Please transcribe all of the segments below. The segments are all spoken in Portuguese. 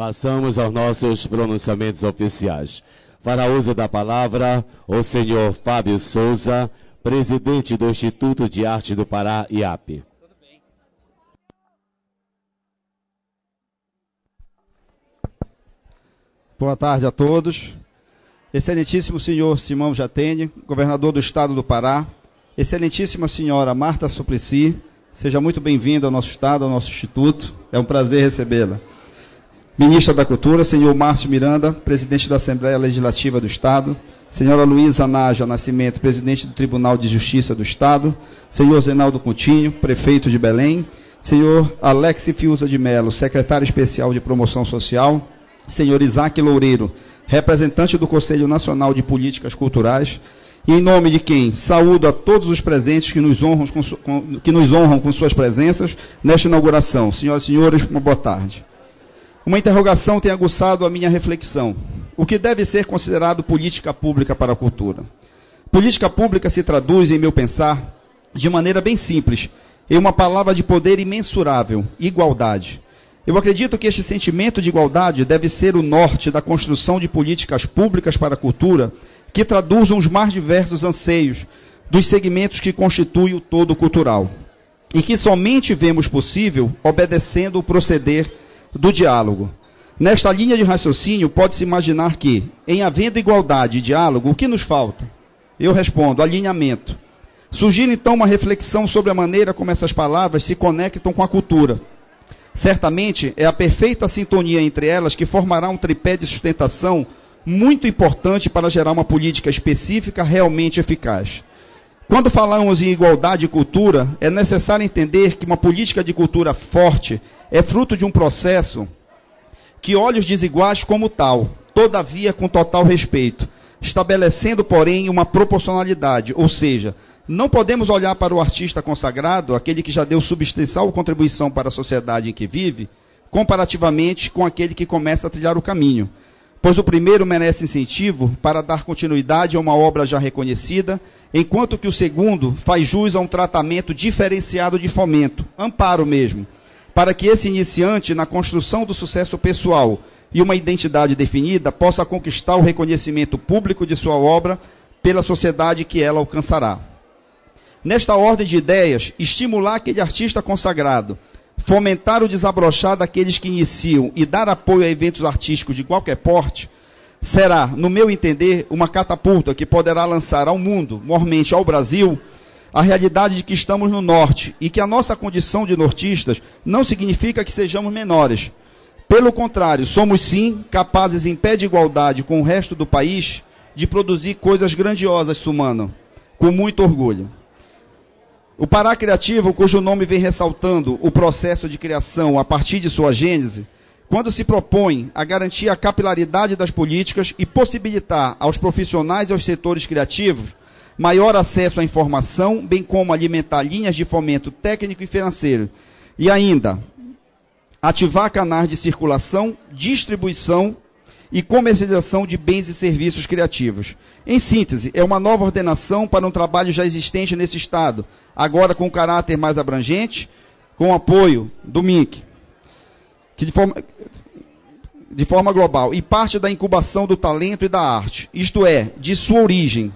Passamos aos nossos pronunciamentos oficiais. Para uso da palavra, o senhor Fábio Souza, presidente do Instituto de Arte do Pará, IAP. Boa tarde a todos. Excelentíssimo senhor Simão Jatene, governador do estado do Pará. Excelentíssima senhora Marta Suplicy, seja muito bem-vinda ao nosso estado, ao nosso instituto. É um prazer recebê-la. Ministra da Cultura, senhor Márcio Miranda, presidente da Assembleia Legislativa do Estado, senhora Luísa Naja Nascimento, presidente do Tribunal de Justiça do Estado, senhor Zenaldo Coutinho, prefeito de Belém, senhor Alex Fiuza de Mello, secretário especial de Promoção Social, senhor Isaac Loureiro, representante do Conselho Nacional de Políticas Culturais, e em nome de quem saúdo a todos os presentes que nos honram com suas presenças nesta inauguração. Senhoras e senhores, uma boa tarde. Uma interrogação tem aguçado a minha reflexão. O que deve ser considerado política pública para a cultura? Política pública se traduz, em meu pensar, de maneira bem simples, em uma palavra de poder imensurável: igualdade. Eu acredito que este sentimento de igualdade deve ser o norte da construção de políticas públicas para a cultura que traduzam os mais diversos anseios dos segmentos que constituem o todo cultural, e que somente vemos possível obedecendo o proceder do diálogo. Nesta linha de raciocínio, pode-se imaginar que, em havendo igualdade e diálogo, o que nos falta? Eu respondo: alinhamento. Surgir então uma reflexão sobre a maneira como essas palavras se conectam com a cultura. Certamente é a perfeita sintonia entre elas que formará um tripé de sustentação muito importante para gerar uma política específica realmente eficaz. Quando falamos em igualdade e cultura, é necessário entender que uma política de cultura forte é fruto de um processo que olha os desiguais como tal, todavia com total respeito, estabelecendo, porém, uma proporcionalidade, ou seja, não podemos olhar para o artista consagrado, aquele que já deu substancial contribuição para a sociedade em que vive, comparativamente com aquele que começa a trilhar o caminho, pois o primeiro merece incentivo para dar continuidade a uma obra já reconhecida, enquanto que o segundo faz jus a um tratamento diferenciado de fomento, amparo mesmo, para que esse iniciante, na construção do sucesso pessoal e uma identidade definida, possa conquistar o reconhecimento público de sua obra pela sociedade que ela alcançará. Nesta ordem de ideias, estimular aquele artista consagrado, fomentar o desabrochar daqueles que iniciam e dar apoio a eventos artísticos de qualquer porte, será, no meu entender, uma catapulta que poderá lançar ao mundo, mormente ao Brasil, a realidade de que estamos no norte e que a nossa condição de nortistas não significa que sejamos menores. Pelo contrário, somos sim capazes, em pé de igualdade com o resto do país, de produzir coisas grandiosas, Sumano, com muito orgulho. O Pará Criativo, cujo nome vem ressaltando o processo de criação a partir de sua gênese, quando se propõe a garantir a capilaridade das políticas e possibilitar aos profissionais e aos setores criativos maior acesso à informação, bem como alimentar linhas de fomento técnico e financeiro, e ainda ativar canais de circulação, distribuição e comercialização de bens e serviços criativos. Em síntese, é uma nova ordenação para um trabalho já existente nesse Estado, agora com caráter mais abrangente, com apoio do MINC, que de forma global, e parte da incubação do talento e da arte, isto é, de sua origem,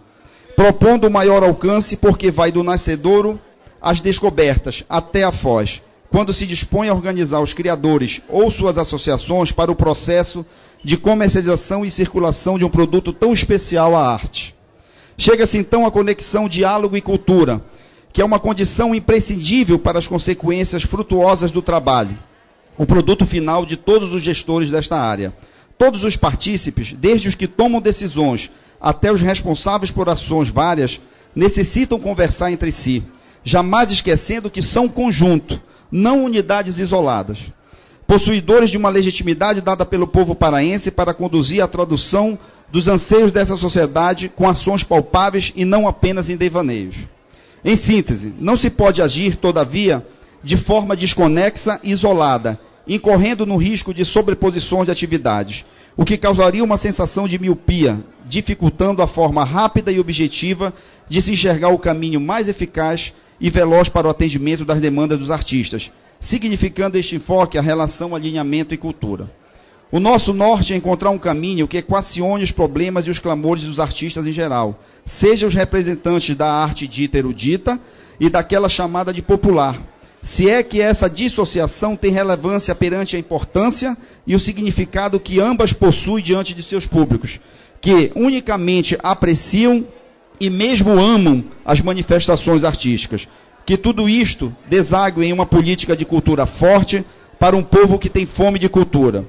propondo o maior alcance porque vai do nascedouro às descobertas, até a foz, quando se dispõe a organizar os criadores ou suas associações para o processo de comercialização e circulação de um produto tão especial, a arte. Chega-se então à conexão diálogo e cultura, que é uma condição imprescindível para as consequências frutuosas do trabalho, o produto final de todos os gestores desta área. Todos os partícipes, desde os que tomam decisões até os responsáveis por ações várias, necessitam conversar entre si, jamais esquecendo que são conjunto, não unidades isoladas, possuidores de uma legitimidade dada pelo povo paraense para conduzir a tradução dos anseios dessa sociedade com ações palpáveis e não apenas em devaneios. Em síntese, não se pode agir, todavia, de forma desconexa e isolada, incorrendo no risco de sobreposições de atividades, o que causaria uma sensação de miopia, dificultando a forma rápida e objetiva de se enxergar o caminho mais eficaz e veloz para o atendimento das demandas dos artistas, significando este enfoque a relação alinhamento e cultura. O nosso norte é encontrar um caminho que equacione os problemas e os clamores dos artistas em geral, seja os representantes da arte dita erudita e daquela chamada de popular, se é que essa dissociação tem relevância perante a importância e o significado que ambas possuem diante de seus públicos, que unicamente apreciam e mesmo amam as manifestações artísticas. Que tudo isto deságue em uma política de cultura forte para um povo que tem fome de cultura.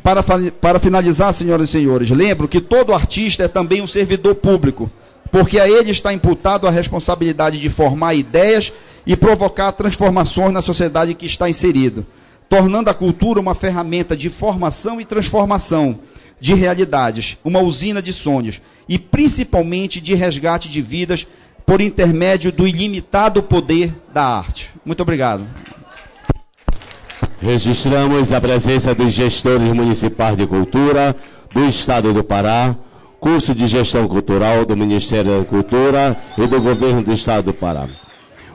Para finalizar, senhoras e senhores, lembro que todo artista é também um servidor público, porque a ele está imputado a responsabilidade de formar ideias e provocar transformações na sociedade em que está inserido, tornando a cultura uma ferramenta de formação e transformação de realidades, uma usina de sonhos, e principalmente de resgate de vidas por intermédio do ilimitado poder da arte. Muito obrigado. Registramos a presença dos gestores municipais de cultura do Estado do Pará, curso de gestão cultural do Ministério da Cultura e do Governo do Estado do Pará.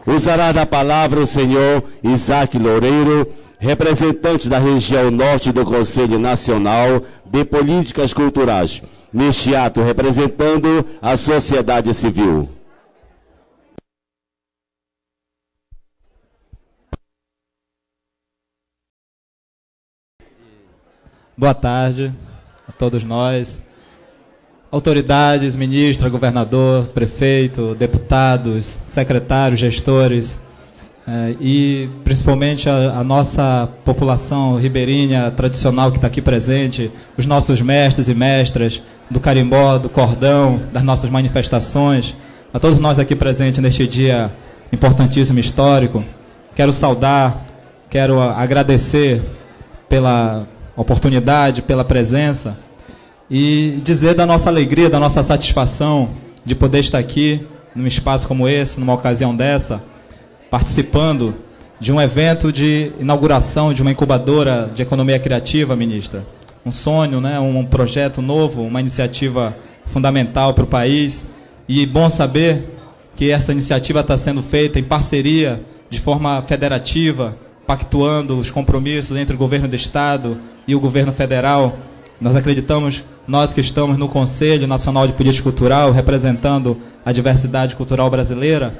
Usará da palavra o senhor Isaac Loureiro, representante da região norte do Conselho Nacional de Políticas Culturais, neste ato representando a sociedade civil. Boa tarde a todos nós, autoridades, ministra, governador, prefeito, deputados, secretários, gestores, e principalmente a nossa população ribeirinha tradicional que está aqui presente, os nossos mestres e mestras do carimbó, do cordão, das nossas manifestações, a todos nós aqui presentes neste dia importantíssimo histórico. Quero saudar, quero agradecer pela oportunidade, pela presença, e dizer da nossa alegria, da nossa satisfação de poder estar aqui, num espaço como esse, numa ocasião dessa, participando de um evento de inauguração de uma incubadora de economia criativa, ministra. Um sonho, né? Um projeto novo, uma iniciativa fundamental para o país, e bom saber que essa iniciativa está sendo feita em parceria, de forma federativa, pactuando os compromissos entre o governo do Estado e o governo federal. Nós acreditamos, nós que estamos no Conselho Nacional de Política Cultural, representando a diversidade cultural brasileira,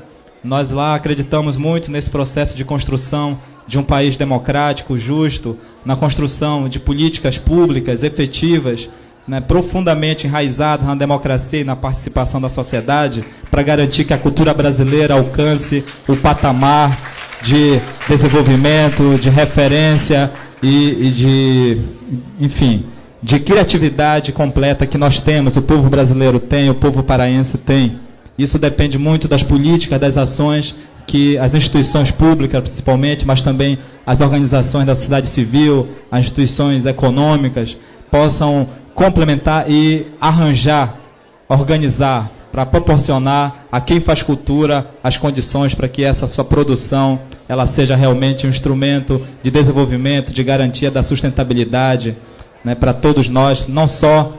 nós lá acreditamos muito nesse processo de construção de um país democrático, justo, na construção de políticas públicas efetivas, né, profundamente enraizadas na democracia e na participação da sociedade, para garantir que a cultura brasileira alcance o patamar de desenvolvimento, de referência e de, enfim, de criatividade completa que nós temos, o povo brasileiro tem, o povo paraense tem. Isso depende muito das políticas, das ações que as instituições públicas, principalmente, mas também as organizações da sociedade civil, as instituições econômicas, possam complementar e arranjar, organizar, para proporcionar a quem faz cultura as condições para que essa sua produção ela seja realmente um instrumento de desenvolvimento, de garantia da sustentabilidade, né, para todos nós, não só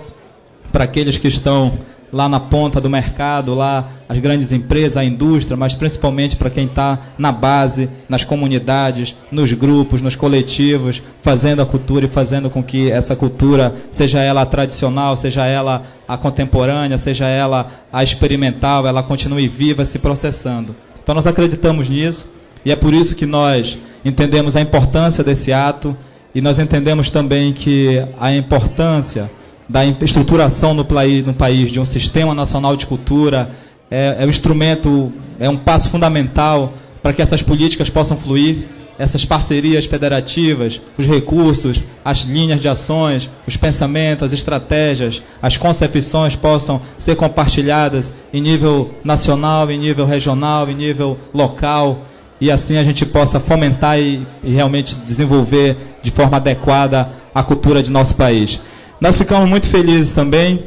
para aqueles que estão lá na ponta do mercado, lá as grandes empresas, a indústria, mas principalmente para quem está na base, nas comunidades, nos grupos, nos coletivos, fazendo a cultura e fazendo com que essa cultura, seja ela a tradicional, seja ela a contemporânea, seja ela a experimental, ela continue viva, se processando. Então nós acreditamos nisso e é por isso que nós entendemos a importância desse ato e nós entendemos também que a importância da estruturação no país de um sistema nacional de cultura é um instrumento, é um passo fundamental para que essas políticas possam fluir, essas parcerias federativas, os recursos, as linhas de ações, os pensamentos, as estratégias, as concepções possam ser compartilhadas em nível nacional, em nível regional, em nível local, e assim a gente possa fomentar e realmente desenvolver de forma adequada a cultura de nosso país. Nós ficamos muito felizes também,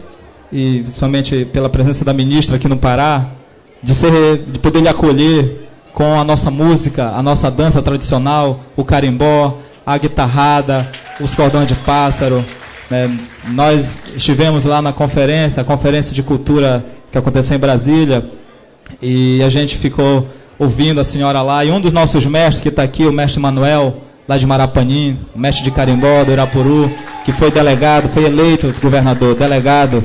e principalmente pela presença da ministra aqui no Pará, de poder lhe acolher com a nossa música, a nossa dança tradicional, o carimbó, a guitarrada, os cordões de pássaro. Nós estivemos lá na conferência, a conferência de cultura que aconteceu em Brasília, e a gente ficou ouvindo a senhora lá, e um dos nossos mestres que está aqui, o mestre Manuel, lá de Marapanim, o mestre de carimbó do Irapuru, que foi delegado, foi eleito governador, delegado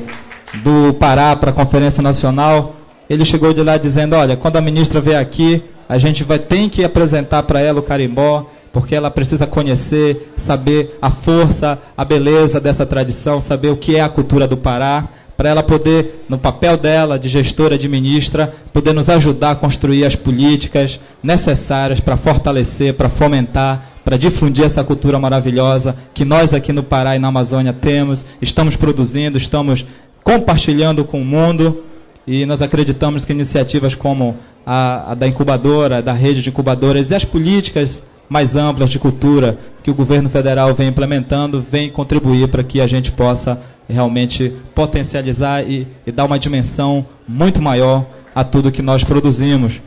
do Pará para a Conferência Nacional, ele chegou de lá dizendo, olha, quando a ministra vier aqui, a gente tem que apresentar para ela o carimbó, porque ela precisa conhecer, saber a força, a beleza dessa tradição, saber o que é a cultura do Pará, para ela poder, no papel dela, de gestora, de ministra, poder nos ajudar a construir as políticas necessárias para fortalecer, para fomentar, para difundir essa cultura maravilhosa que nós aqui no Pará e na Amazônia temos, estamos produzindo, estamos compartilhando com o mundo, e nós acreditamos que iniciativas como a da incubadora, da rede de incubadoras e as políticas mais amplas de cultura que o governo federal vem implementando, vem contribuir para que a gente possa realmente potencializar e dar uma dimensão muito maior a tudo que nós produzimos.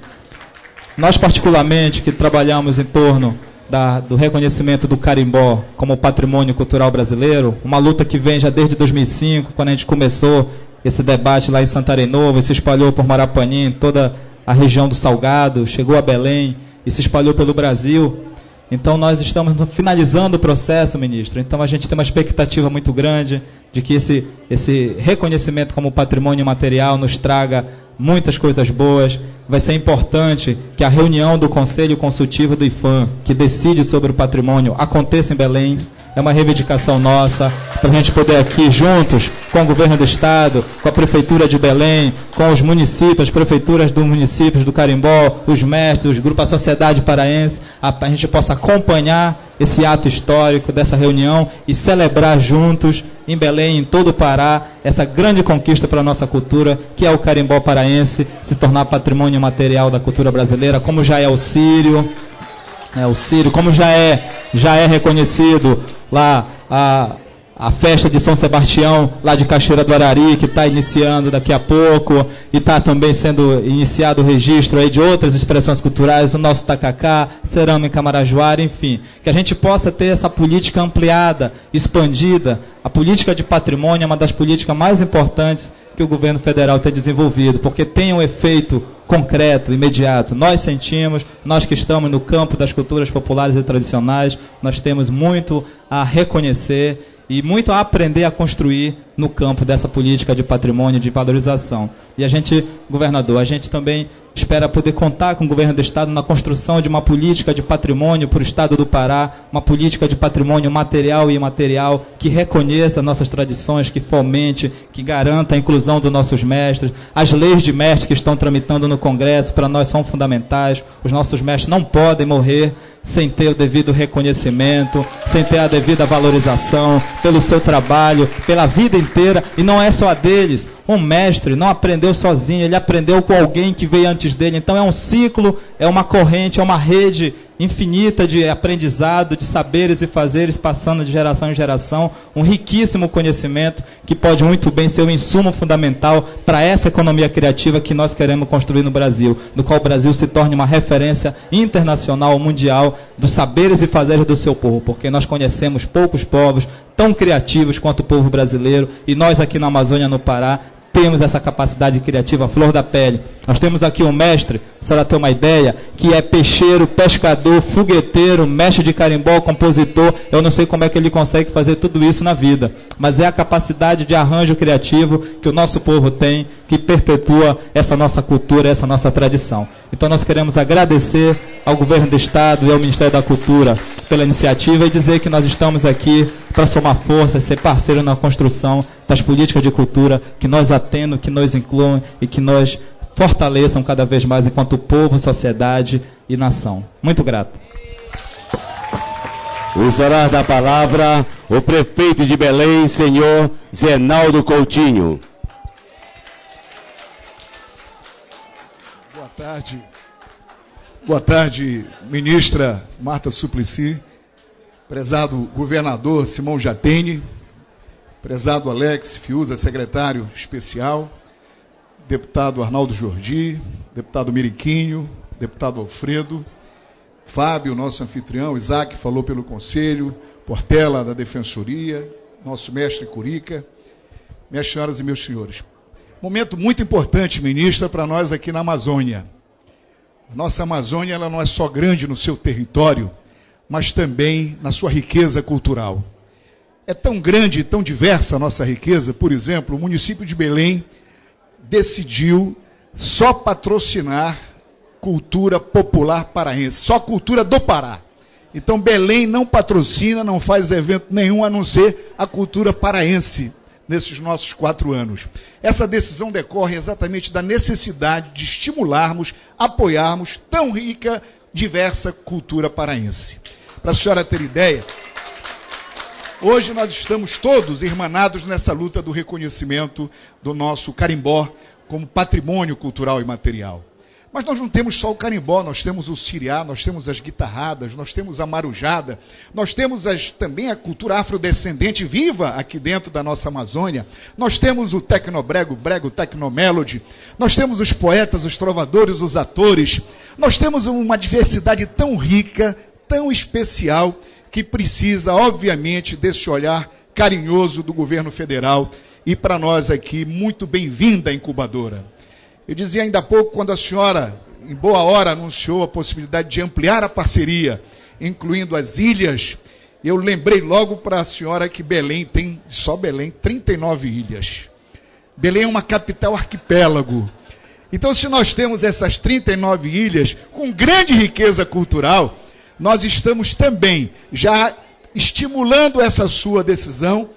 Nós, particularmente, que trabalhamos em torno do reconhecimento do carimbó como patrimônio cultural brasileiro, uma luta que vem já desde 2005, quando a gente começou esse debate lá em Santarém Novo, e se espalhou por Marapanim, toda a região do Salgado, chegou a Belém e se espalhou pelo Brasil. Então nós estamos finalizando o processo, ministro. Então a gente tem uma expectativa muito grande de que esse reconhecimento como patrimônio material nos traga muitas coisas boas. Vai ser importante que a reunião do Conselho Consultivo do IPHAN, que decide sobre o patrimônio, aconteça em Belém. É uma reivindicação nossa, para a gente poder aqui juntos, com o governo do estado, com a prefeitura de Belém, com os municípios, as prefeituras dos municípios do Carimbó, os mestres, os grupos, a sociedade paraense, a gente possa acompanhar esse ato histórico dessa reunião e celebrar juntos em Belém, em todo o Pará, essa grande conquista para a nossa cultura, que é o carimbó paraense, se tornar patrimônio material da cultura brasileira, como já é o sírio, como já é reconhecido lá a festa de São Sebastião, lá de Cachoeira do Arari, que está iniciando daqui a pouco, e está também sendo iniciado o registro aí de outras expressões culturais, o nosso tacacá, cerâmica marajoara, enfim, que a gente possa ter essa política ampliada, expandida. A política de patrimônio é uma das políticas mais importantes que o governo federal tem desenvolvido, porque tem um efeito concreto, imediato. Nós sentimos, nós que estamos no campo das culturas populares e tradicionais, nós temos muito a reconhecer e muito a aprender a construir no campo dessa política de patrimônio, de valorização. E a gente, governador, a gente também espera poder contar com o governo do estado na construção de uma política de patrimônio para o estado do Pará, uma política de patrimônio material e imaterial que reconheça nossas tradições, que fomente, que garanta a inclusão dos nossos mestres. As leis de mestres que estão tramitando no Congresso, para nós são fundamentais. Os nossos mestres não podem morrer sem ter o devido reconhecimento, sem ter a devida valorização pelo seu trabalho, pela vida inteira, e não é só a deles. Um mestre não aprendeu sozinho, ele aprendeu com alguém que veio antes dele. Então é um ciclo, é uma corrente, é uma rede infinita de aprendizado, de saberes e fazeres, passando de geração em geração, um riquíssimo conhecimento que pode muito bem ser um insumo fundamental para essa economia criativa que nós queremos construir no Brasil, no qual o Brasil se torne uma referência internacional, mundial, dos saberes e fazeres do seu povo, porque nós conhecemos poucos povos tão criativos quanto o povo brasileiro, e nós aqui na Amazônia, no Pará, temos essa capacidade criativa à flor da pele. Nós temos aqui um mestre, a senhora tem uma ideia, que é peixeiro, pescador, fogueteiro, mestre de carimbó, compositor. Eu não sei como é que ele consegue fazer tudo isso na vida, mas é a capacidade de arranjo criativo que o nosso povo tem, que perpetua essa nossa cultura, essa nossa tradição. Então nós queremos agradecer ao governo do estado e ao Ministério da Cultura pela iniciativa e dizer que nós estamos aqui para somar forças, ser parceiro na construção das políticas de cultura que nós atendam, que nos incluam e que nós fortaleçam cada vez mais enquanto povo, sociedade e nação. Muito grato. Os horários da palavra, o prefeito de Belém, senhor Zenaldo Coutinho. Boa tarde. Boa tarde, ministra Marta Suplicy, prezado governador Simão Jatene, prezado Alex Fiuza, secretário especial, deputado Arnaldo Jordi, deputado Miriquinho, deputado Alfredo, Fábio, nosso anfitrião, Isaac falou pelo Conselho, Portela da Defensoria, nosso mestre Curica, minhas senhoras e meus senhores. Momento muito importante, ministra, para nós aqui na Amazônia. A nossa Amazônia ela não é só grande no seu território, mas também na sua riqueza cultural. é tão grande e tão diversa a nossa riqueza. Por exemplo, o município de Belém decidiu só patrocinar cultura popular paraense, só cultura do Pará. Então Belém não patrocina, não faz evento nenhum a não ser a cultura paraense nesses nossos 4 anos. Essa decisão decorre exatamente da necessidade de estimularmos, apoiarmos tão rica, diversa cultura paraense. Para a senhora ter ideia, hoje nós estamos todos irmanados nessa luta do reconhecimento do nosso carimbó como patrimônio cultural e material. Mas nós não temos só o carimbó, nós temos o siriá, nós temos as guitarradas, nós temos a marujada, nós temos também a cultura afrodescendente viva aqui dentro da nossa Amazônia, nós temos o tecnobrego, o brego tecnomelody, nós temos os poetas, os trovadores, os atores, nós temos uma diversidade tão rica, tão especial, que precisa, obviamente, desse olhar carinhoso do governo federal e para nós aqui, muito bem-vinda, incubadora. Eu dizia ainda há pouco, quando a senhora, em boa hora, anunciou a possibilidade de ampliar a parceria, incluindo as ilhas, eu lembrei logo para a senhora que Belém tem, só Belém, 39 ilhas. Belém é uma capital arquipélago. Então, se nós temos essas 39 ilhas, com grande riqueza cultural, nós estamos também já estimulando essa sua decisão.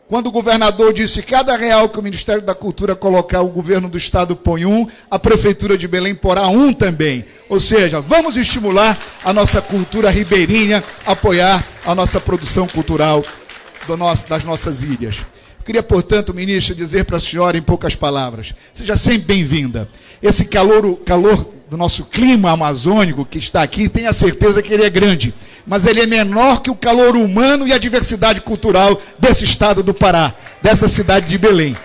Quando o governador disse que cada real que o Ministério da Cultura colocar, o governo do estado põe 1, a Prefeitura de Belém porá 1 também. Ou seja, vamos estimular a nossa cultura ribeirinha, apoiar a nossa produção cultural das nossas ilhas. Queria, portanto, ministra, dizer para a senhora em poucas palavras, seja sempre bem-vinda. Esse calor do nosso clima amazônico que está aqui, tenha certeza que ele é grande, mas ele é menor que o calor humano e a diversidade cultural desse estado do Pará, dessa cidade de Belém.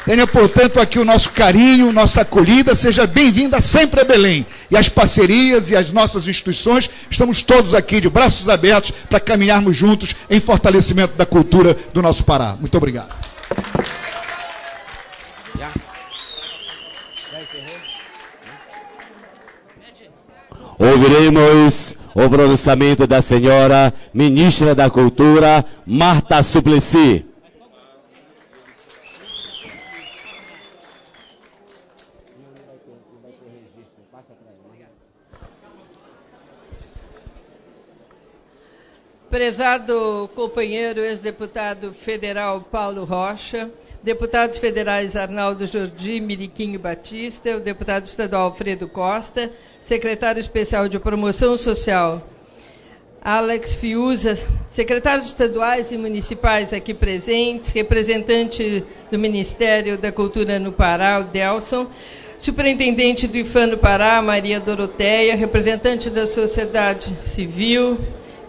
Tenha, portanto, aqui o nosso carinho, nossa acolhida, seja bem-vinda sempre a Belém. E as parcerias e as nossas instituições, estamos todos aqui de braços abertos para caminharmos juntos em fortalecimento da cultura do nosso Pará. Muito obrigado. Ouviremos o pronunciamento da senhora ministra da Cultura, Marta Suplicy. Prezado companheiro ex-deputado federal Paulo Rocha, deputados federais Arnaldo Jordi, Miriquinho Batista, o deputado estadual Alfredo Costa, secretário especial de Promoção Social Alex Fiuza, secretários estaduais e municipais aqui presentes, representante do Ministério da Cultura no Pará, o Delson, superintendente do IFAM no Pará, Maria Doroteia, representante da sociedade civil,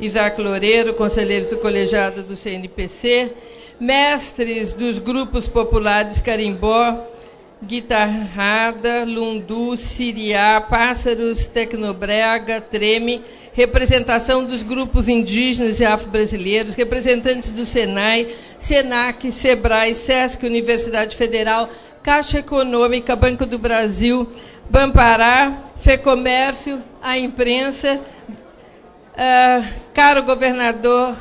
Isaac Loureiro, conselheiro do colegiado do CNPC, mestres dos grupos populares Carimbó, Guitarrada, Lundu, Siriá, Pássaros, Tecnobrega, Treme, representação dos grupos indígenas e afro-brasileiros, representantes do SENAI, SENAC, SEBRAE, SESC, Universidade Federal, Caixa Econômica, Banco do Brasil, Bampará, FEComércio, a imprensa, caro governador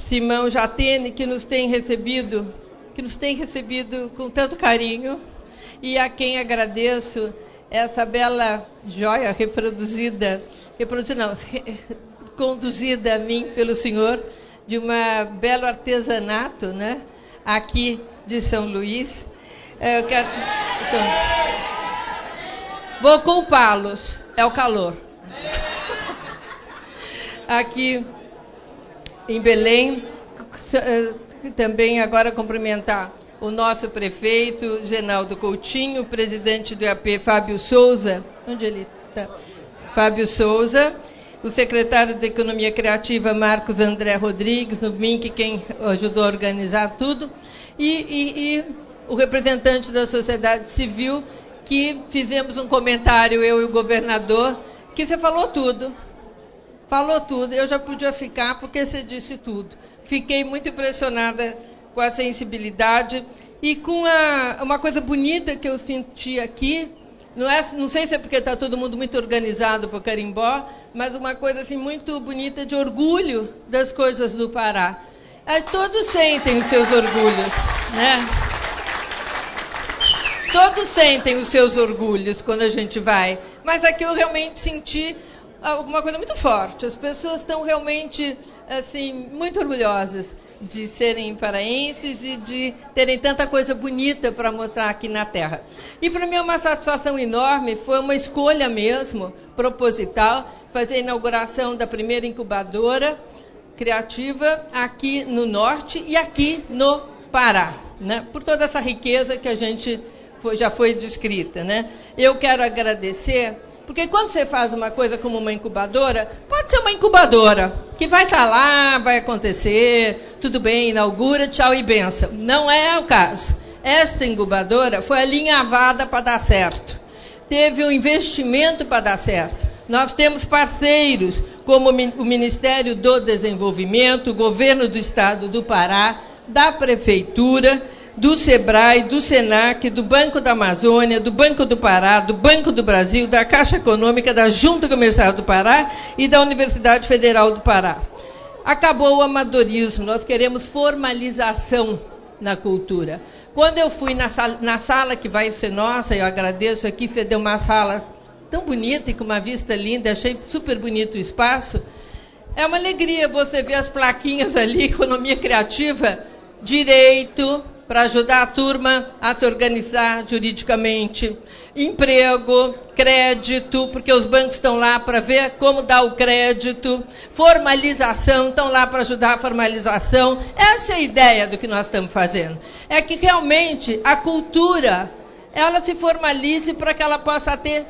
Simão Jatene, que nos tem recebido com tanto carinho, e a quem agradeço essa bela joia conduzida a mim pelo senhor, de um belo artesanato, né, aqui de São Luís. Vou culpá-los, é o calor. Aqui em Belém, também agora cumprimentar o nosso prefeito, Genaldo Coutinho, o presidente do IAP, Fábio Souza, onde ele está? Fábio Souza, o secretário de Economia Criativa, Marcos André Rodrigues, no MINC, quem ajudou a organizar tudo, e o representante da sociedade civil, que fizemos um comentário, eu e o governador, que você falou tudo, eu já podia ficar, porque você disse tudo. Fiquei muito impressionada com a sensibilidade e com uma coisa bonita que eu senti aqui. Não sei se é porque está todo mundo muito organizado para o carimbó, mas uma coisa assim muito bonita de orgulho das coisas do Pará. Todos sentem os seus orgulhos, né? Todos sentem os seus orgulhos quando a gente vai. Mas aqui eu realmente senti alguma coisa muito forte. As pessoas estão realmente, assim, muito orgulhosas de serem paraenses e de terem tanta coisa bonita para mostrar aqui na terra. E para mim é uma satisfação enorme, foi uma escolha mesmo, proposital, fazer a inauguração da primeira incubadora criativa aqui no Norte e aqui no Pará, né? Por toda essa riqueza que a gente já foi descrita, né? Eu quero agradecer, porque quando você faz uma coisa como uma incubadora, pode ser uma incubadora, que vai estar lá, vai acontecer, tudo bem, inaugura, tchau e benção. Não é o caso. Esta incubadora foi alinhavada para dar certo. Teve um investimento para dar certo. Nós temos parceiros, como o Ministério do Desenvolvimento, o Governo do Estado do Pará, da Prefeitura, do SEBRAE, do SENAC, do Banco da Amazônia, do Banco do Pará, do Banco do Brasil, da Caixa Econômica, da Junta Comercial do Pará e da Universidade Federal do Pará. Acabou o amadorismo, nós queremos formalização na cultura. Quando eu fui na sala que vai ser nossa, eu agradeço aqui, deu uma sala tão bonita e com uma vista linda, achei super bonito o espaço. É uma alegria você ver as plaquinhas ali, economia criativa, direito, para ajudar a turma a se organizar juridicamente, emprego, crédito, porque os bancos estão lá para ver como dar o crédito, formalização, estão lá para ajudar a formalização. Essa é a ideia do que nós estamos fazendo. É que realmente a cultura, ela se formalize para que ela possa ter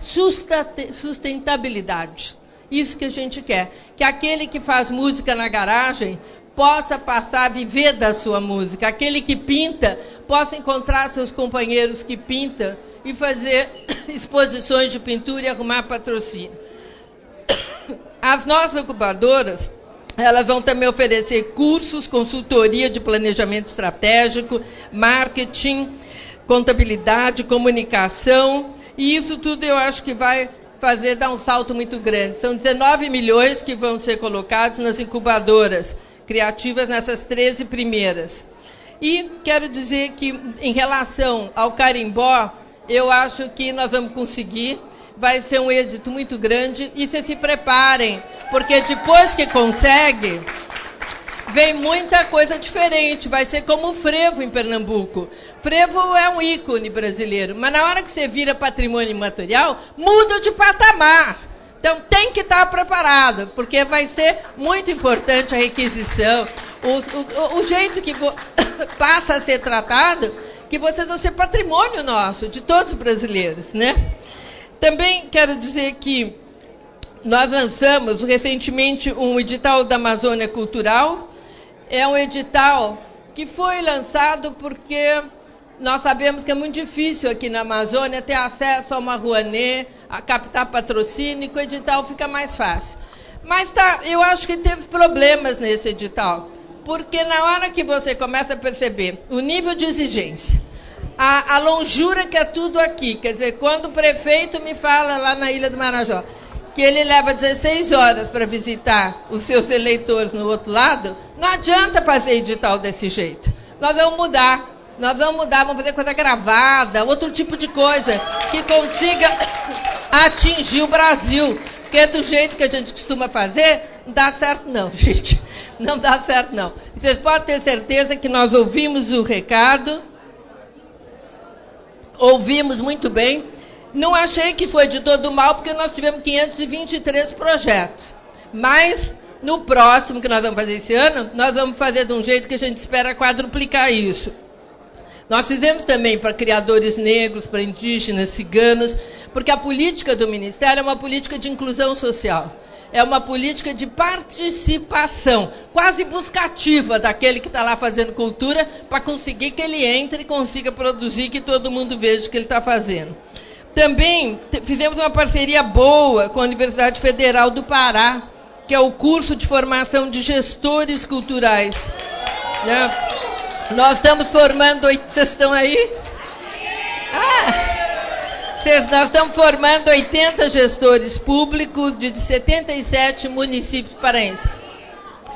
sustentabilidade. Isso que a gente quer. Que aquele que faz música na garagem possa passar a viver da sua música. Aquele que pinta possa encontrar seus companheiros que pintam e fazer exposições de pintura e arrumar patrocínio. As nossas incubadoras, elas vão também oferecer cursos, consultoria de planejamento estratégico, marketing, contabilidade, comunicação, e isso tudo eu acho que vai dar um salto muito grande. São 19 milhões que vão ser colocados nas incubadoras criativas nessas 13 primeiras. E quero dizer que, em relação ao carimbó, eu acho que nós vamos conseguir, vai ser um êxito muito grande, e vocês se preparem, porque depois que consegue, vem muita coisa diferente, vai ser como o frevo em Pernambuco. Frevo é um ícone brasileiro, mas na hora que você vira patrimônio imaterial, muda de patamar. Então tem que estar preparado, porque vai ser muito importante a requisição, o jeito que passa a ser tratado, que vocês vão ser patrimônio nosso, de todos os brasileiros, né? Também quero dizer que nós lançamos recentemente um edital da Amazônia Cultural. É um edital que foi lançado porque nós sabemos que é muito difícil aqui na Amazônia ter acesso a uma Rouanet, a captar patrocínio, e com o edital fica mais fácil. Mas eu acho que teve problemas nesse edital, porque na hora que você começa a perceber o nível de exigência, a longura que é tudo aqui, quer dizer, quando o prefeito me fala lá na Ilha do Marajó, que ele leva 16 horas para visitar os seus eleitores no outro lado, não adianta fazer edital desse jeito. Nós vamos mudar, vamos fazer coisa gravada, outro tipo de coisa, que consiga atingir o Brasil. Porque do jeito que a gente costuma fazer, não dá certo não, gente. Não dá certo não. Vocês podem ter certeza que nós ouvimos o recado, ouvimos muito bem. Não achei que foi de todo mal, porque nós tivemos 523 projetos. Mas, no próximo, que nós vamos fazer esse ano, nós vamos fazer de um jeito que a gente espera quadruplicar isso. Nós fizemos também para criadores negros, para indígenas, ciganos, porque a política do Ministério é uma política de inclusão social. É uma política de participação, quase buscativa daquele que está lá fazendo cultura, para conseguir que ele entre e consiga produzir, que todo mundo veja o que ele está fazendo. Também fizemos uma parceria boa com a Universidade Federal do Pará, que é o curso de formação de gestores culturais. Né? Nós estamos formando... Vocês estão aí? Nós estamos formando 80 gestores públicos de 77 municípios paraenses.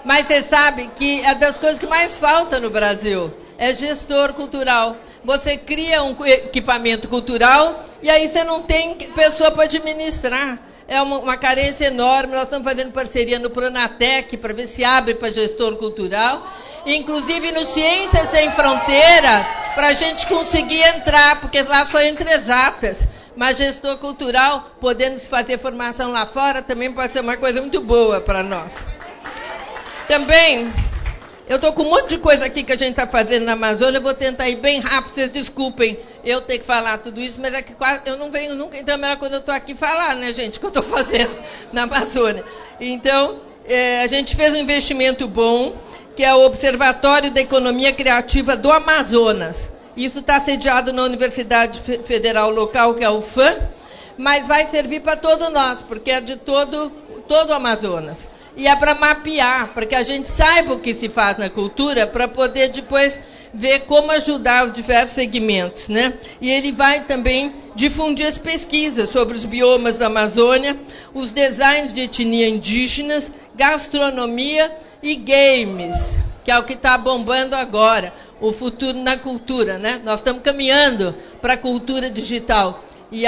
Mas você sabe que é das coisas que mais falta no Brasil, é gestor cultural. Você cria um equipamento cultural e aí você não tem pessoa para administrar. É uma carência enorme. Nós estamos fazendo parceria no Pronatec para ver se abre para gestor cultural. Inclusive no Ciências Sem Fronteira, para a gente conseguir entrar, porque lá só entra exatas. Mas gestor cultural, podendo se fazer formação lá fora, também pode ser uma coisa muito boa para nós. Também, eu estou com um monte de coisa aqui que a gente está fazendo na Amazônia, eu vou tentar ir bem rápido, vocês desculpem eu ter que falar tudo isso, mas é que quase, eu não venho nunca, então é melhor quando eu estou aqui falar, né, gente, o que eu estou fazendo na Amazônia. Então, a gente fez um investimento bom, que é o Observatório da Economia Criativa do Amazonas. Isso está sediado na Universidade Federal Local, que é a UFAM, mas vai servir para todos nós, porque é de todo o Amazonas. E é para mapear, para que a gente saiba o que se faz na cultura, para poder depois ver como ajudar os diversos segmentos, né? E ele vai também difundir as pesquisas sobre os biomas da Amazônia, os designs de etnia indígenas, gastronomia e games, que é o que está bombando agora, o futuro na cultura, né? Nós estamos caminhando para a cultura digital. E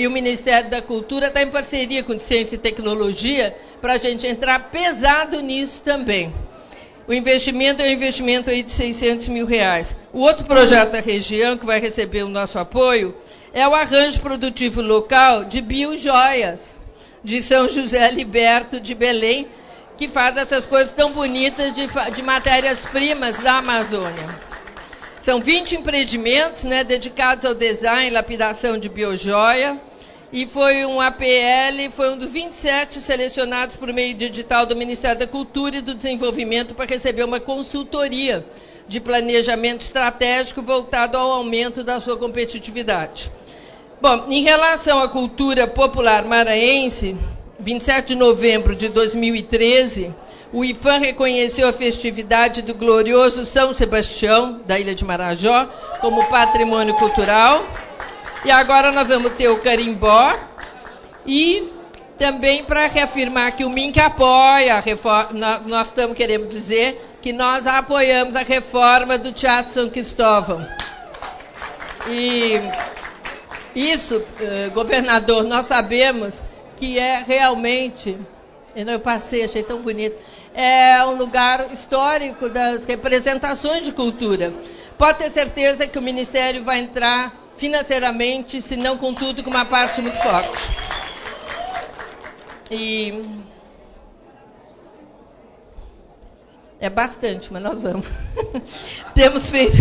o Ministério da Cultura está em parceria com Ciência e Tecnologia para a gente entrar pesado nisso também. O investimento é um investimento aí de R$600 mil. O outro projeto da região que vai receber o nosso apoio é o arranjo produtivo local de biojoias, de São José Liberto de Belém, que faz essas coisas tão bonitas de matérias-primas da Amazônia. São 20 empreendimentos, né, dedicados ao design e lapidação de biojoia, e foi um APL, foi um dos 27 selecionados por meio de edital do Ministério da Cultura e do Desenvolvimento para receber uma consultoria de planejamento estratégico voltado ao aumento da sua competitividade. Bom, em relação à cultura popular maranhense, 27 de novembro de 2013, o IFAM reconheceu a festividade do glorioso São Sebastião, da Ilha de Marajó, como patrimônio cultural. E agora nós vamos ter o carimbó. E também para reafirmar que o MINC apoia a reforma, nós estamos querendo dizer que nós apoiamos a reforma do Teatro São Cristóvão. E isso, governador, nós sabemos que é realmente... Eu passei, achei tão bonito. É um lugar histórico das representações de cultura. Pode ter certeza que o Ministério vai entrar financeiramente, se não com tudo, com uma parte muito forte. E é bastante, mas nós vamos. Temos feito...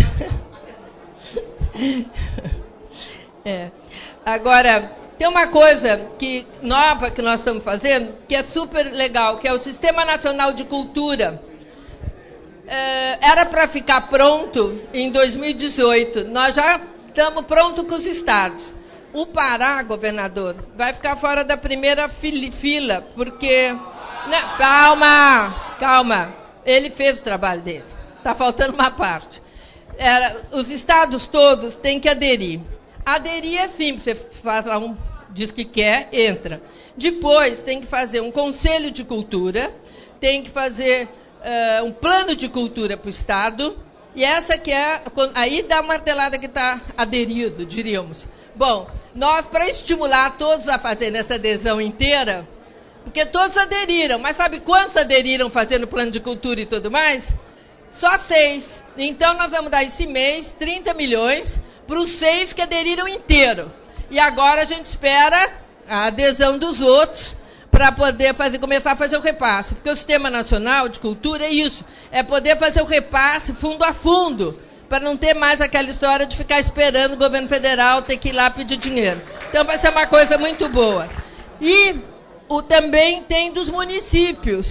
Agora, tem uma coisa nova que nós estamos fazendo, que é super legal, que é o Sistema Nacional de Cultura. Era para ficar pronto em 2018. Nós já estamos prontos com os estados. O Pará, governador, vai ficar fora da primeira fila, porque... Não, calma. Ele fez o trabalho dele. Está faltando uma parte. Os estados todos têm que aderir. Aderir é simples, você faz lá diz que quer, entra. Depois tem que fazer um conselho de cultura, tem que fazer um plano de cultura para o Estado, e essa que é, aí dá a martelada que está aderido, diríamos. Bom, nós, para estimular todos a fazerem essa adesão inteira, porque todos aderiram, mas sabe quantos aderiram fazendo plano de cultura e tudo mais? Só 6. Então nós vamos dar esse mês 30 milhões para os 6 que aderiram inteiro. E agora a gente espera a adesão dos outros para poder começar a fazer o repasse. Porque o Sistema Nacional de Cultura é isso, é poder fazer o repasse fundo a fundo, para não ter mais aquela história de ficar esperando o governo federal ter que ir lá pedir dinheiro. Então vai ser uma coisa muito boa. E também tem dos municípios.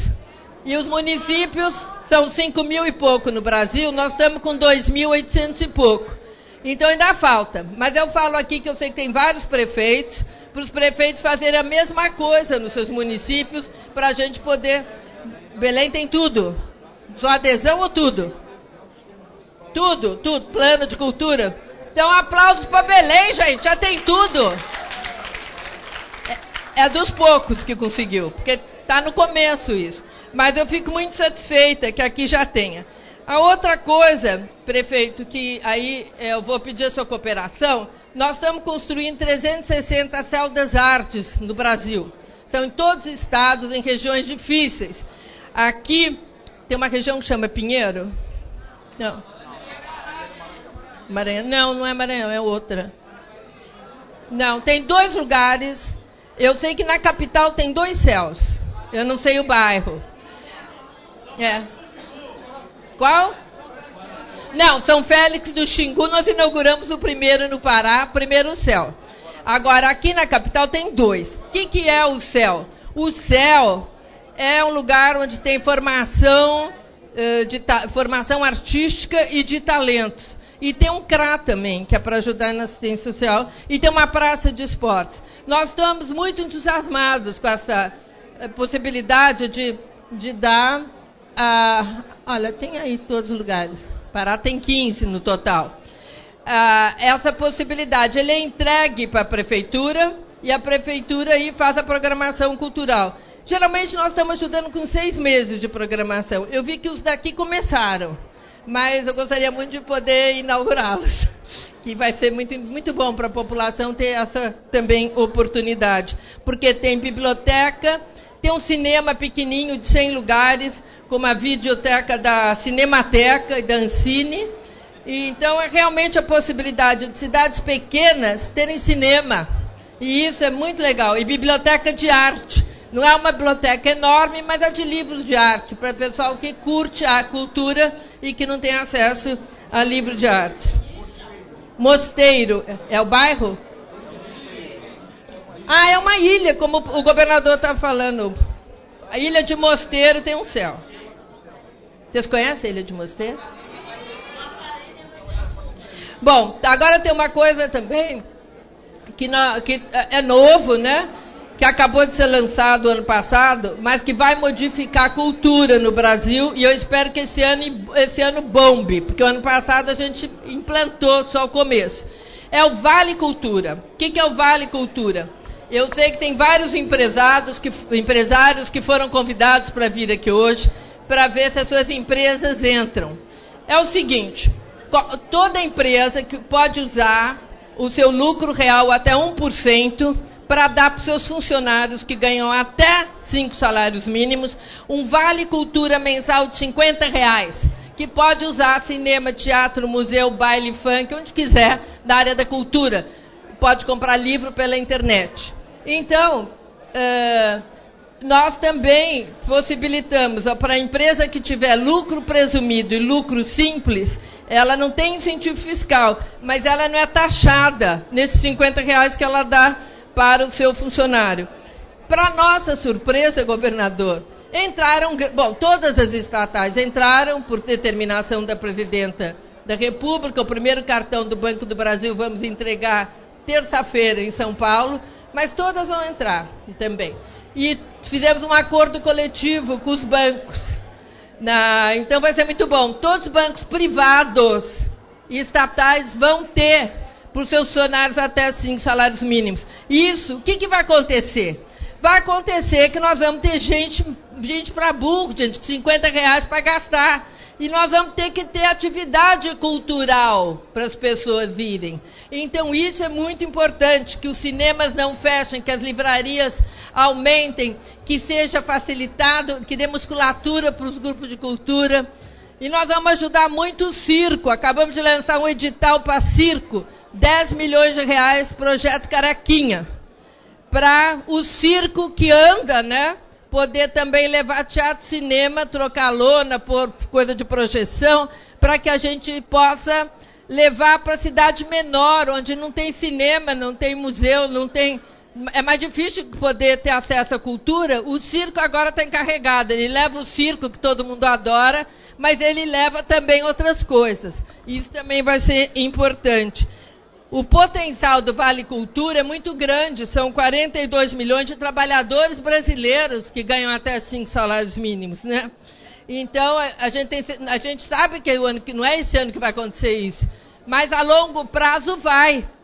E os municípios são 5 mil e pouco no Brasil, nós estamos com 2.800 e pouco. Então ainda falta. Mas eu falo aqui que eu sei que tem vários prefeitos, para os prefeitos fazerem a mesma coisa nos seus municípios, para a gente poder... Belém tem tudo. Só adesão ou tudo? Tudo. Plano de cultura. Então aplausos para Belém, gente. Já tem tudo. É dos poucos que conseguiu, porque está no começo isso. Mas eu fico muito satisfeita que aqui já tenha. A outra coisa, prefeito, que aí eu vou pedir a sua cooperação, nós estamos construindo 360 Céu das Artes no Brasil. Então, em todos os estados, em regiões difíceis. Aqui tem uma região que chama Pinheiro? Não. Maranhão? Não, não é Maranhão, é outra. Não, tem 2 lugares. Eu sei que na capital tem 2 céus. Eu não sei o bairro. É. Qual? Não, São Félix do Xingu, nós inauguramos o primeiro no Pará, primeiro céu. Agora, aqui na capital tem 2. O que é o céu? O céu é um lugar onde tem formação, formação artística e de talentos. E tem um CRA também, que é para ajudar na assistência social, e tem uma praça de esportes. Nós estamos muito entusiasmados com essa possibilidade de dar... olha, tem aí todos os lugares. Pará tem 15 no total. Essa possibilidade, ele é entregue para a prefeitura, e a prefeitura aí faz a programação cultural. Geralmente nós estamos ajudando com 6 meses de programação. Eu vi que os daqui começaram. Mas eu gostaria muito de poder inaugurá-los, que vai ser muito, muito bom para a população ter essa também oportunidade. Porque tem biblioteca, tem um cinema pequenininho de 100 lugares, como a videoteca da Cinemateca e da Ancine. E, então, é realmente a possibilidade de cidades pequenas terem cinema. E isso é muito legal. E biblioteca de arte. Não é uma biblioteca enorme, mas é de livros de arte, para o pessoal que curte a cultura e que não tem acesso a livro de arte. Mosteiro, é o bairro? É uma ilha, como o governador está falando. A ilha de Mosteiro tem um céu. Vocês conhecem a ilha de Mosteiro? Bom, agora tem uma coisa também, que é novo, né? Que acabou de ser lançado ano passado, mas que vai modificar a cultura no Brasil, e eu espero que esse ano bombe, porque o ano passado a gente implantou só o começo. É o Vale Cultura. O que é o Vale Cultura? Eu sei que tem vários empresários que foram convidados para vir aqui hoje, para ver se as suas empresas entram. É o seguinte, toda empresa que pode usar o seu lucro real até 1%, para dar para os seus funcionários que ganham até 5 salários mínimos, um vale cultura mensal de R$50, que pode usar cinema, teatro, museu, baile, funk, onde quiser, da área da cultura. Pode comprar livro pela internet. Então, nós também possibilitamos, para a empresa que tiver lucro presumido e lucro simples, ela não tem incentivo fiscal, mas ela não é taxada nesses R$50 que ela dá para o seu funcionário. Para nossa surpresa, governador, todas as estatais entraram por determinação da presidenta da República. O primeiro cartão do Banco do Brasil vamos entregar terça-feira em São Paulo, mas todas vão entrar também. E fizemos um acordo coletivo com os bancos. Então vai ser muito bom. Todos os bancos privados e estatais vão ter para os seus funcionários até 5 salários mínimos. Isso, o que vai acontecer? Vai acontecer que nós vamos ter gente para burro, gente, R$50 para gastar. E nós vamos ter que ter atividade cultural para as pessoas irem. Então isso é muito importante, que os cinemas não fechem, que as livrarias aumentem, que seja facilitado, que dê musculatura para os grupos de cultura. E nós vamos ajudar muito o circo. Acabamos de lançar um edital para circo, R$10 milhões, projeto Caraquinha, para o circo que anda, né? Poder também levar teatro, cinema, trocar lona por coisa de projeção, para que a gente possa levar para a cidade menor, onde não tem cinema, não tem museu, não tem... É mais difícil poder ter acesso à cultura. O circo agora está encarregado. Ele leva o circo, que todo mundo adora, mas ele leva também outras coisas. Isso também vai ser importante. O potencial do Vale Cultura é muito grande, são 42 milhões de trabalhadores brasileiros que ganham até 5 salários mínimos, né? Então, a gente sabe que não é esse ano que vai acontecer isso, mas a longo prazo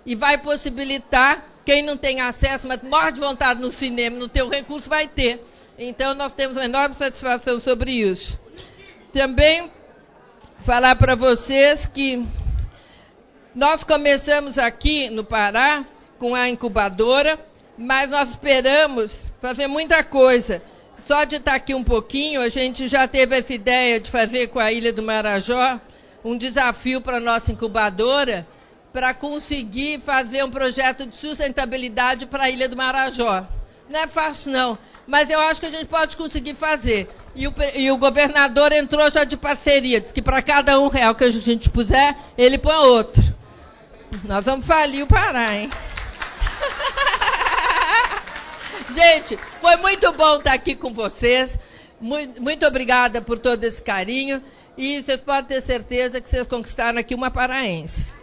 e vai possibilitar quem não tem acesso, mas morre de vontade no cinema, não tem o recurso, vai ter. Então, nós temos uma enorme satisfação sobre isso. Também falar para vocês que nós começamos aqui no Pará com a incubadora, mas nós esperamos fazer muita coisa. Só de estar aqui um pouquinho, a gente já teve essa ideia de fazer com a Ilha do Marajó um desafio para a nossa incubadora para conseguir fazer um projeto de sustentabilidade para a Ilha do Marajó. Não é fácil, não, mas eu acho que a gente pode conseguir fazer. E o governador entrou já de parceria, disse que para cada R$1 que a gente puser, ele põe outro. Nós vamos falir o Pará, hein? Gente, foi muito bom estar aqui com vocês. Muito obrigada por todo esse carinho. E vocês podem ter certeza que vocês conquistaram aqui uma paraense.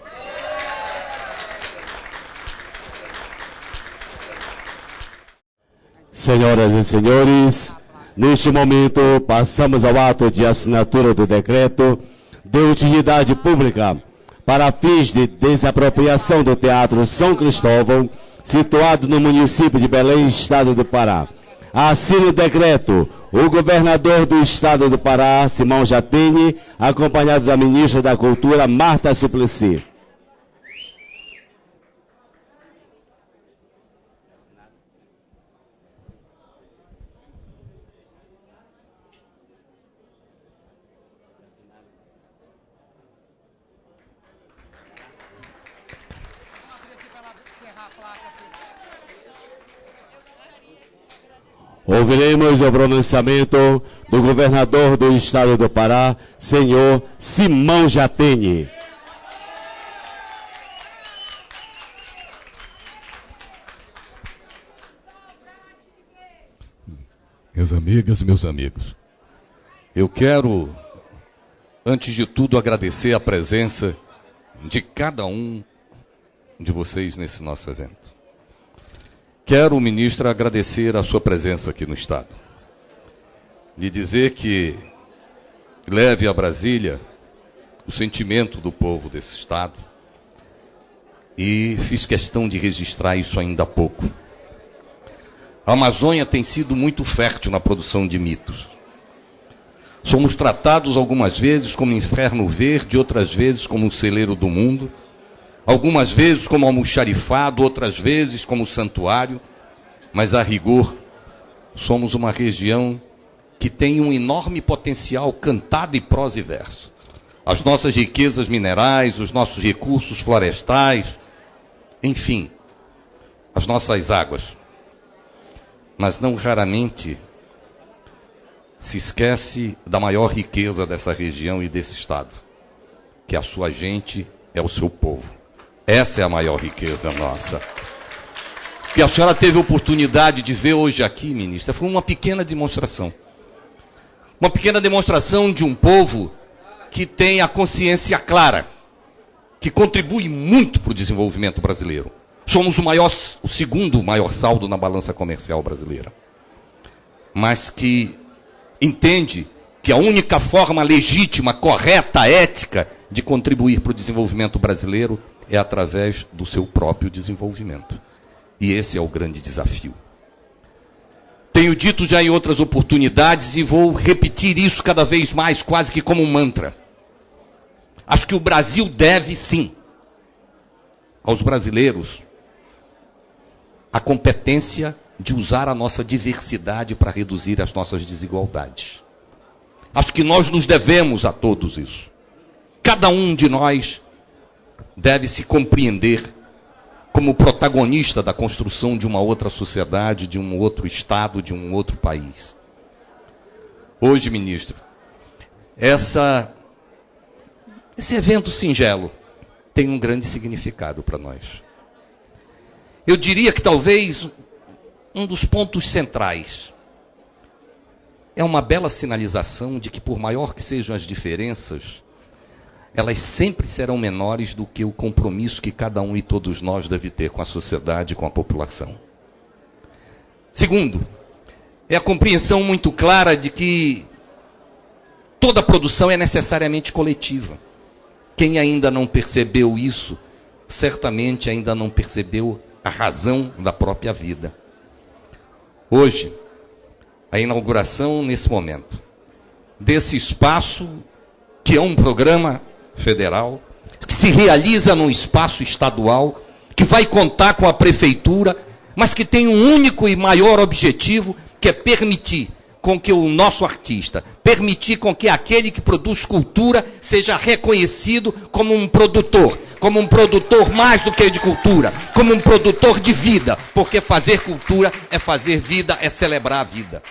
Senhoras e senhores, neste momento passamos ao ato de assinatura do decreto de utilidade pública para fins de desapropriação do Teatro São Cristóvão, situado no município de Belém, estado do Pará. Assina o decreto o governador do estado do Pará, Simão Jatene, acompanhado da ministra da Cultura, Marta Suplicy. Ouviremos o pronunciamento do governador do estado do Pará, senhor Simão Jatene. Minhas amigas, meus amigos, eu quero, antes de tudo, agradecer a presença de cada um de vocês nesse nosso evento. Quero, ministra, agradecer a sua presença aqui no Estado. Lhe dizer que leve a Brasília o sentimento do povo desse Estado e fiz questão de registrar isso ainda há pouco. A Amazônia tem sido muito fértil na produção de mitos. Somos tratados algumas vezes como inferno verde, outras vezes como o celeiro do mundo, algumas vezes como almoxarifado, outras vezes como santuário, mas a rigor somos uma região que tem um enorme potencial cantado em prosa e verso. As nossas riquezas minerais, os nossos recursos florestais, enfim, as nossas águas. Mas não raramente se esquece da maior riqueza dessa região e desse estado, que a sua gente é o seu povo. Essa é a maior riqueza nossa. O que a senhora teve oportunidade de ver hoje aqui, ministra, foi uma pequena demonstração. Uma pequena demonstração de um povo que tem a consciência clara, que contribui muito para o desenvolvimento brasileiro. Somos o segundo maior saldo na balança comercial brasileira. Mas que entende que a única forma legítima, correta, ética de contribuir para o desenvolvimento brasileiro é através do seu próprio desenvolvimento. E esse é o grande desafio. Tenho dito já em outras oportunidades e vou repetir isso cada vez mais, quase que como um mantra. Acho que o Brasil deve, sim, aos brasileiros, a competência de usar a nossa diversidade para reduzir as nossas desigualdades. Acho que nós nos devemos a todos isso. Cada um de nós deve se compreender como protagonista da construção de uma outra sociedade, de um outro estado, de um outro país. Hoje, ministro, esse evento singelo tem um grande significado para nós. Eu diria que talvez um dos pontos centrais é uma bela sinalização de que, por maior que sejam as diferenças, elas sempre serão menores do que o compromisso que cada um e todos nós deve ter com a sociedade e com a população. Segundo, é a compreensão muito clara de que toda produção é necessariamente coletiva. Quem ainda não percebeu isso, certamente ainda não percebeu a razão da própria vida. Hoje, a inauguração nesse momento desse espaço que é um programa federal, que se realiza num espaço estadual, que vai contar com a prefeitura, mas que tem um único e maior objetivo, que é permitir com que o nosso artista, permitir com que aquele que produz cultura seja reconhecido como um produtor mais do que de cultura, como um produtor de vida, porque fazer cultura é fazer vida, é celebrar a vida.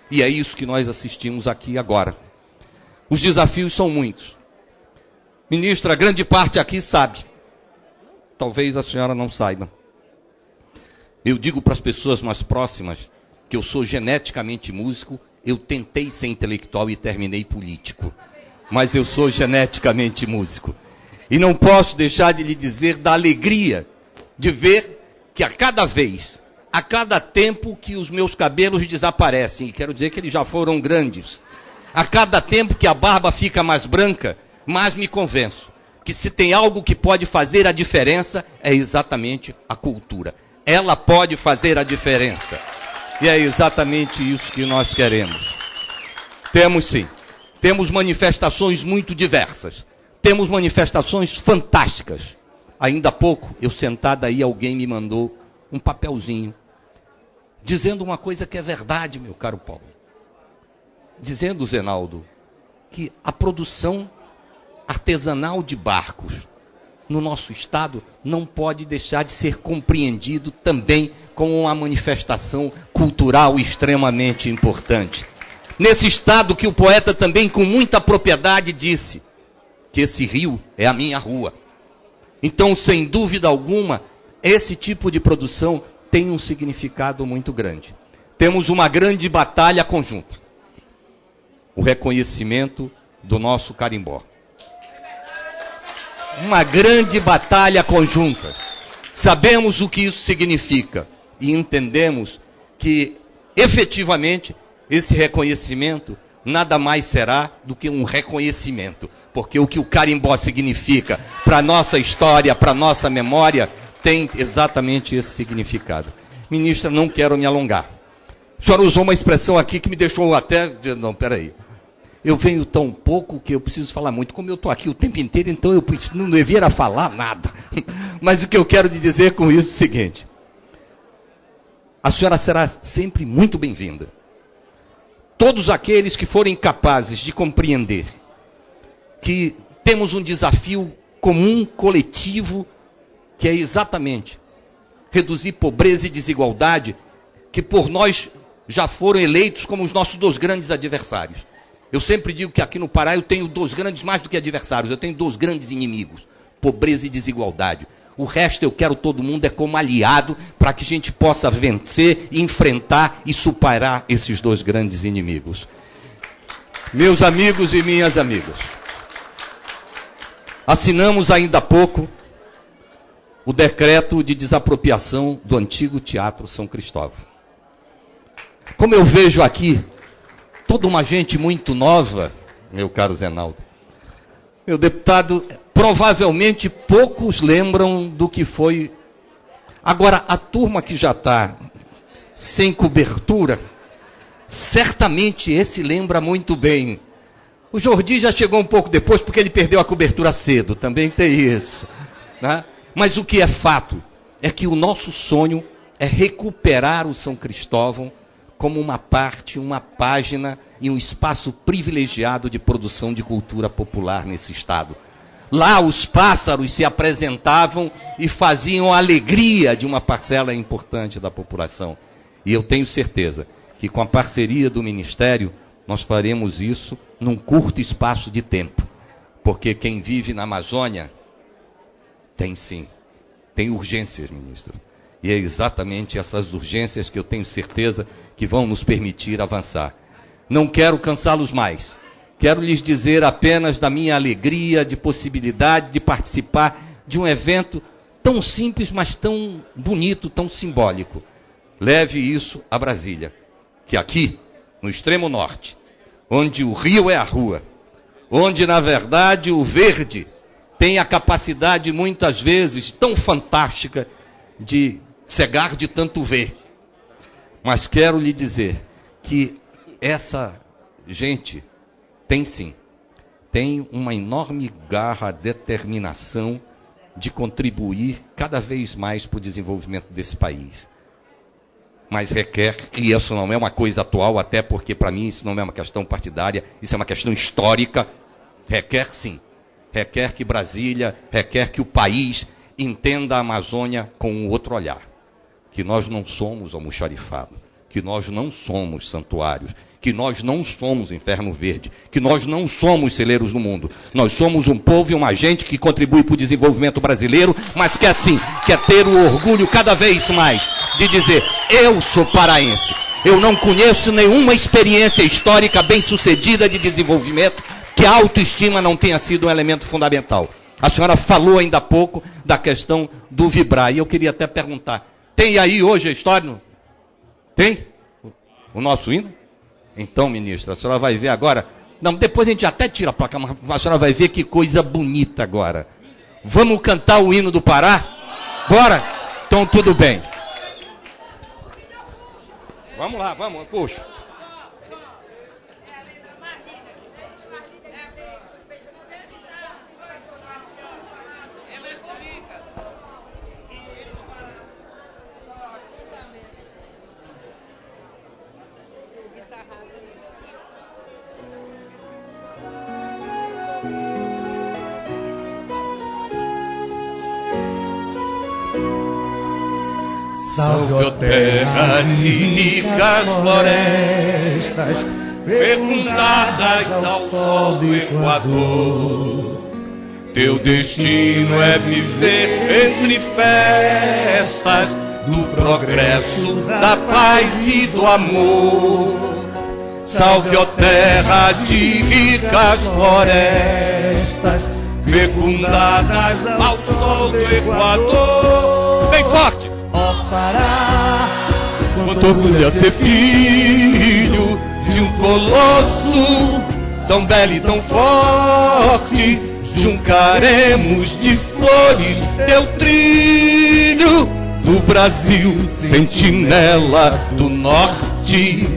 E é isso que nós assistimos aqui agora. Os desafios são muitos. Ministra, grande parte aqui sabe. Talvez a senhora não saiba. Eu digo para as pessoas mais próximas que eu sou geneticamente músico. Eu tentei ser intelectual e terminei político. Mas eu sou geneticamente músico. E não posso deixar de lhe dizer da alegria de ver que a cada vez, a cada tempo que os meus cabelos desaparecem, e quero dizer que eles já foram grandes, a cada tempo que a barba fica mais branca, mais me convenço que se tem algo que pode fazer a diferença, é exatamente a cultura. Ela pode fazer a diferença. E é exatamente isso que nós queremos. Temos sim. Temos manifestações muito diversas. Temos manifestações fantásticas. Ainda há pouco, eu sentado aí, alguém me mandou um papelzinho, dizendo uma coisa que é verdade, meu caro Paulo. Dizendo, Zenaldo, que a produção artesanal de barcos no nosso estado não pode deixar de ser compreendido também como uma manifestação cultural extremamente importante. Nesse estado que o poeta também com muita propriedade disse que esse rio é a minha rua. Então, sem dúvida alguma, esse tipo de produção tem um significado muito grande. Temos uma grande batalha conjunta. O reconhecimento do nosso carimbó. Uma grande batalha conjunta. Sabemos o que isso significa e entendemos que, efetivamente, esse reconhecimento nada mais será do que um reconhecimento, porque o que o carimbó significa para a nossa história, para a nossa memória, tem exatamente esse significado. Ministra, não quero me alongar. A senhora usou uma expressão aqui que me deixou até... Não, peraí. Eu venho tão pouco que eu preciso falar muito. Como eu estou aqui o tempo inteiro, então eu não deveria falar nada. Mas o que eu quero lhe dizer com isso é o seguinte. A senhora será sempre muito bem-vinda. Todos aqueles que forem capazes de compreender que temos um desafio comum, coletivo, que é exatamente reduzir pobreza e desigualdade, que por nós já foram eleitos como os nossos dois grandes adversários. Eu sempre digo que aqui no Pará eu tenho dois grandes, mais do que adversários, eu tenho dois grandes inimigos, pobreza e desigualdade. O resto eu quero todo mundo é como aliado para que a gente possa vencer, enfrentar e superar esses dois grandes inimigos. Meus amigos e minhas amigas, assinamos ainda há pouco o decreto de desapropriação do antigo Teatro São Cristóvão. Como eu vejo aqui toda uma gente muito nova, meu caro Zenaldo, meu deputado, provavelmente poucos lembram do que foi. Agora, a turma que já está sem cobertura, certamente esse lembra muito bem. O Jordi já chegou um pouco depois, porque ele perdeu a cobertura cedo, também tem isso, né? Mas o que é fato é que o nosso sonho é recuperar o São Cristóvão como uma parte, uma página e um espaço privilegiado de produção de cultura popular nesse estado. Lá os pássaros se apresentavam e faziam a alegria de uma parcela importante da população. E eu tenho certeza que com a parceria do Ministério, nós faremos isso num curto espaço de tempo. Porque quem vive na Amazônia tem sim, tem urgências, ministro. E é exatamente essas urgências que eu tenho certeza que vão nos permitir avançar. Não quero cansá-los mais. Quero lhes dizer apenas da minha alegria, de possibilidade de participar de um evento tão simples, mas tão bonito, tão simbólico. Leve isso a Brasília, que aqui, no extremo norte, onde o rio é a rua, onde, na verdade, o verde tem a capacidade, muitas vezes, tão fantástica de cegar de tanto ver. Mas quero lhe dizer que essa gente tem sim, tem uma enorme garra, determinação de contribuir cada vez mais para o desenvolvimento desse país. Mas requer, e isso não é uma coisa atual, até porque para mim isso não é uma questão partidária, isso é uma questão histórica, requer sim, requer que Brasília, requer que o país entenda a Amazônia com um outro olhar. Que nós não somos almoxarifado, que nós não somos santuários, que nós não somos inferno verde, que nós não somos celeiros do mundo. Nós somos um povo e uma gente que contribui para o desenvolvimento brasileiro, mas que assim, quer ter o orgulho cada vez mais de dizer, eu sou paraense. Eu não conheço nenhuma experiência histórica bem-sucedida de desenvolvimento que a autoestima não tenha sido um elemento fundamental. A senhora falou ainda há pouco da questão do vibrar, e eu queria até perguntar, tem aí hoje a história? Tem? O nosso hino? Então, ministra, a senhora vai ver agora. Não, depois a gente até tira a placa, mas a senhora vai ver que coisa bonita agora. Vamos cantar o hino do Pará? Bora? Então tudo bem. Vamos lá, vamos, puxa. Salve, ó terra de ricas florestas, fecundadas ao sol do Equador. Teu destino é viver entre festas do progresso, da paz e do amor. Salve, ó terra de ricas florestas, fecundadas ao sol do Equador. Bem forte! Ó Pará, quanto orgulho é ser filho de um colosso tão belo e tão forte. Juncaremos de flores teu trilho do Brasil, sentinela do norte,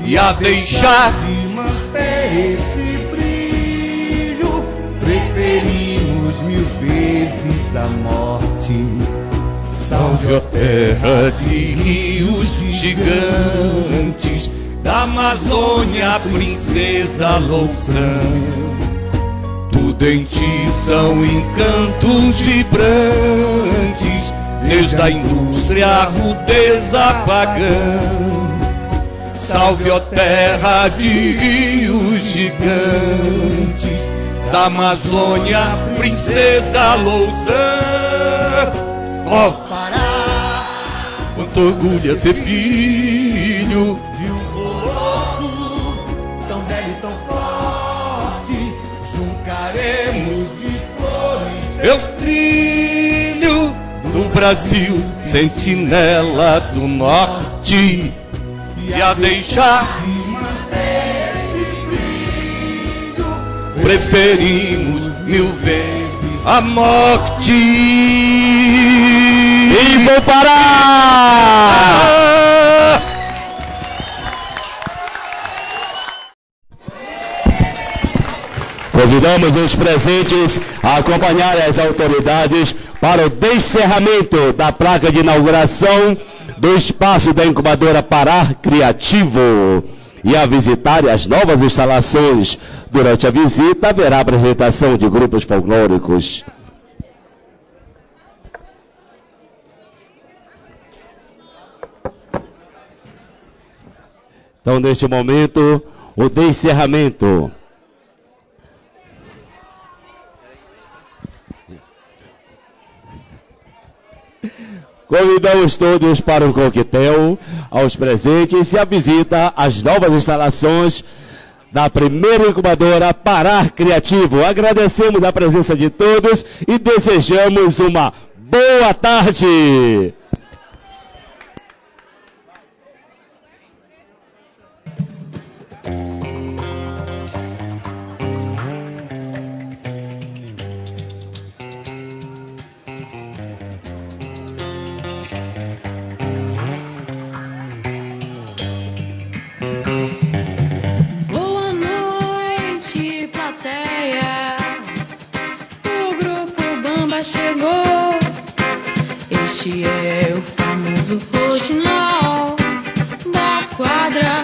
e a deixar de manter esse brilho, preferimos mil vezes a morte. Salve, ó terra de rios gigantes, da Amazônia, princesa louçã. Tudo em ti são encantos vibrantes, desde a indústria à rudeza pagã. Salve, ó terra de rios gigantes, da Amazônia, princesa louçã. Ó Pará, quanto orgulho é ser filho de um colosso tão belo e tão forte. Juncaremos de flores teu trilho do Brasil, sentinela do norte, e a deixar de manter esse brilho, preferimos mil vezes a morte. E vou parar! Convidamos os presentes a acompanhar as autoridades para o descerramento da placa de inauguração do espaço da incubadora Pará Criativo e a visitar as novas instalações. Durante a visita haverá apresentação de grupos folclóricos. Então, neste momento, o descerramento. Convidamos todos para um coquetel, aos presentes e a visita às novas instalações da primeira incubadora Pará Criativo. Agradecemos a presença de todos e desejamos uma boa tarde. chegou. Este é o famoso roxinol da quadra.